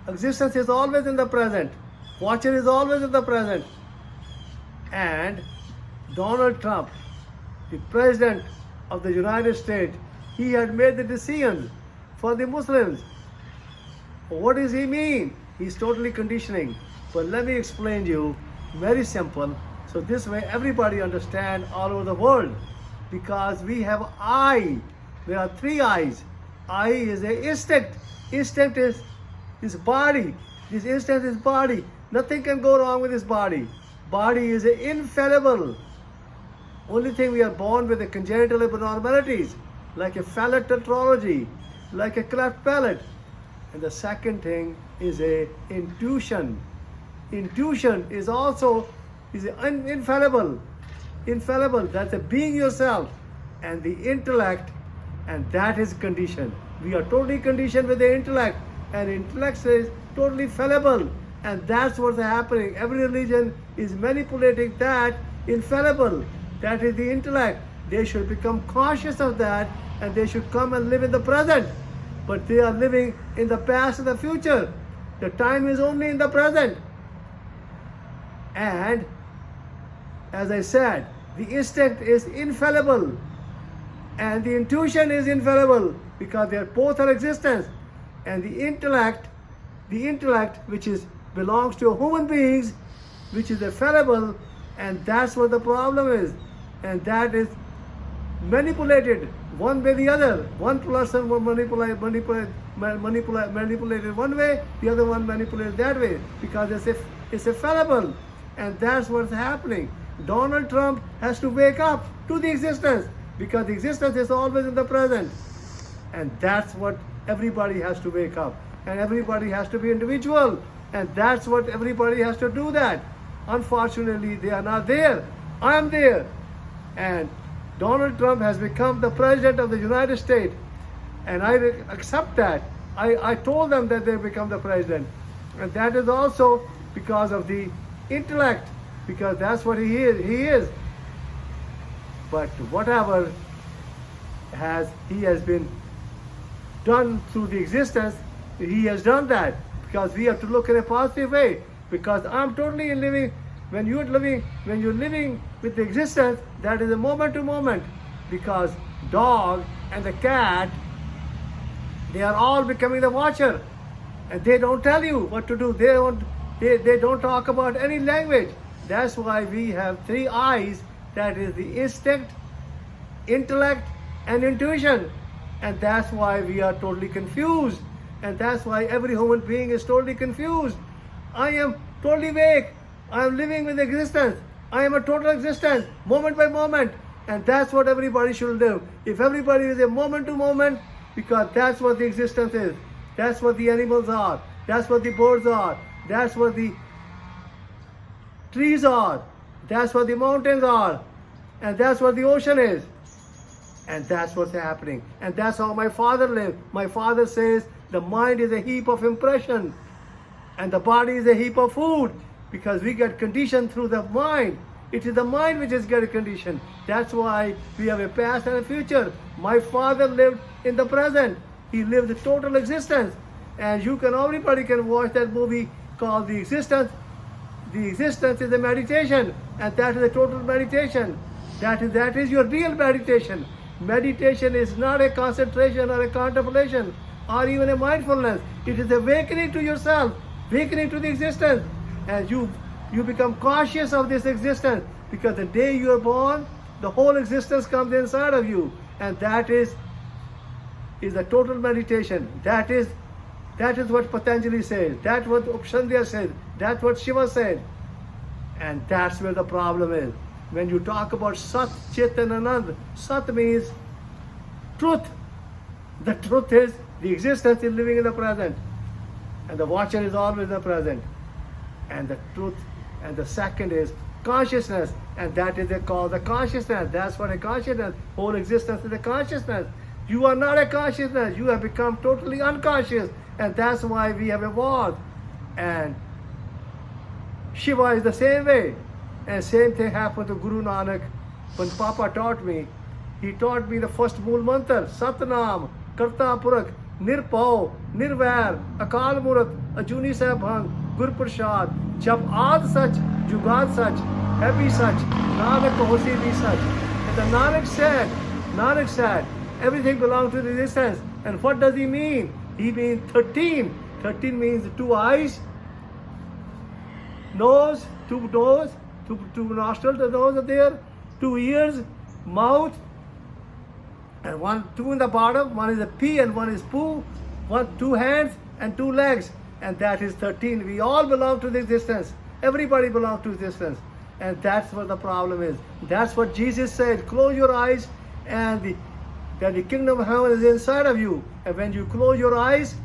Existence is always in the present. Watcher is always in the present. And Donald Trump, the President of the United States, he had made the decision for the Muslims. What does he mean? He's totally conditioning. But let me explain to you, very simple. So this way everybody understand all over the world. Because we have eye. There are three eyes. Eye is an instinct. Instinct is body. This instinct is body. Nothing can go wrong with this body. Body is infallible. Only thing we are born with the congenital abnormalities, like a phallic tetralogy, like a cleft palate. And the second thing is a intuition. Intuition is also infallible. Infallible. That's a being yourself. And the intellect, and that is conditioned. We are totally conditioned with the intellect, and intellect is totally fallible. And that's what's happening. Every religion is manipulating that infallible. That is the intellect. They should become conscious of that, and they should come and live in the present. But they are living in the past and the future. The time is only in the present. And as I said, the instinct is infallible, and the intuition is infallible, because they are both are existence. And the intellect which belongs to human beings, which is fallible, and that's what the problem is. And that is manipulated one way or the other. One person will manipulated one way, the other one manipulated that way, because it's a fallible. And that's what's happening. Donald Trump has to wake up to the existence, because the existence is always in the present. And that's what everybody has to wake up. And everybody has to be individual. And that's what everybody has to do that. Unfortunately, they are not there. I am there. And Donald Trump has become the President of the United States. And I accept that. I told them that they become the President. And that is also because of the intellect. Because that's what he is. But whatever he has been done through the existence, he has done that. Because we have to look in a positive way. Because I'm totally living, when you're living with the existence, that is a moment to moment. Because dog and the cat, they are all becoming the watcher. And they don't tell you what to do. They don't talk about any language. That's why we have three eyes. That is the instinct, intellect, and intuition. And that's why we are totally confused. And that's why every human being is totally confused. I am totally awake. I am living with existence. I am a total existence, moment by moment. And that's what everybody should live. If everybody is a moment to moment, because that's what the existence is. That's what the animals are. That's what the birds are. That's what the trees are. That's what the mountains are. And that's what the ocean is. And that's what's happening. And that's how my father lived. My father says the mind is a heap of impression, and the body is a heap of food, because we get conditioned through the mind. It is the mind which is getting conditioned. That's why we have a past and a future. My father lived in the present. He lived the total existence. And everybody can watch that movie called The Existence. The existence is a meditation, and that is a total meditation. That is your real meditation. Meditation is not a concentration or a contemplation or even a mindfulness. It is awakening to yourself, awakening to the existence. And you become conscious of this existence, because the day you are born, the whole existence comes inside of you. And that is a total meditation. That is what Patanjali says. That's what Upsandhya said. That's what Shiva said. And that's where the problem is. When you talk about Sat, Chit and Anand, Sat means truth. The truth is the existence is living in the present. And the watcher is always in the present. And the truth, and the second is consciousness. And that is called the consciousness. That's what a consciousness, whole existence is a consciousness. You are not a consciousness. You have become totally unconscious. And that's why we have evolved. And Shiva is the same way. And same thing happened to Guru Nanak. When Papa taught me, he taught me the first Mool Mantra, Satnam, Karta Purak. Nirpau, Nirvair, Akal Murat, Ajuni Sahibhang, Gurprashad, Jab Aad Sach, Jugad Sach, Happy Sach, Nanak Hosi Bhi Sach. And the Nanak said, everything belongs to the existence. And what does he mean? He means 13. 13 means 2 eyes, nose, 2 nostrils, the nose are there, 2 ears, mouth, and 2 in the bottom, 1 is a pee and 1 is poo, 2 hands and 2 legs, and that is 13. We all belong to the existence. Everybody belongs to existence, and that's what the problem is. That's what Jesus said. Close your eyes, and then the kingdom of heaven is inside of you. And when you close your eyes,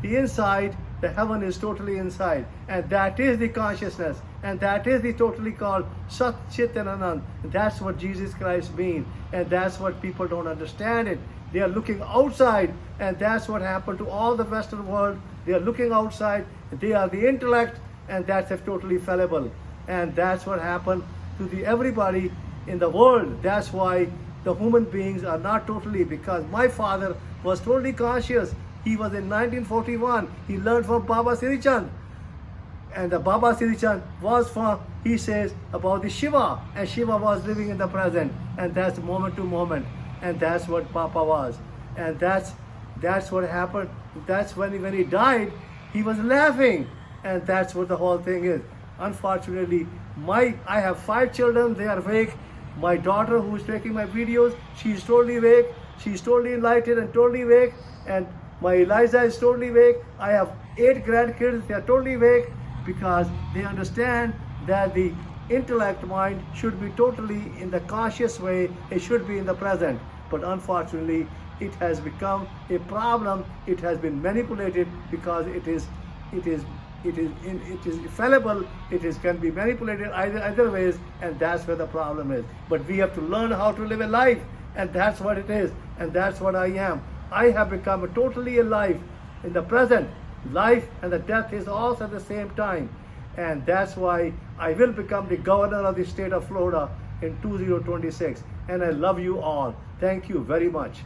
the inside, the heaven is totally inside, and that is the consciousness, and that is the totally called Sat Chit and Anand. That's what Jesus Christ means, and that's what people don't understand it. They are looking outside, and that's what happened to all the Western world. They are looking outside. They are the intellect, and that's totally fallible, and that's what happened to everybody in the world. That's why the human beings are not totally, because my father was totally conscious. He was in 1941. He learned from Baba Sri Chand. And the Baba Sri Chand was from, he says, about the Shiva. And Shiva was living in the present. And that's moment to moment. And that's what Papa was. And that's what happened. That's when he died, he was laughing. And that's what the whole thing is. Unfortunately, I have 5 children. They are awake. My daughter, who is taking my videos, she's totally awake. She's totally enlightened and totally awake. And my Eliza is totally awake. I have 8 grandkids. They are totally awake because they understand that the intellect mind should be totally in the conscious way. It should be in the present. But unfortunately, it has become a problem. It has been manipulated because it is fallible. Can be manipulated either ways, and that's where the problem is. But we have to learn how to live a life, and that's what it is, and that's what I am. I have become totally alive in the present. Life and the death is also at the same time, and that's why I will become the governor of the state of Florida in 2026. And I love you all. Thank you very much.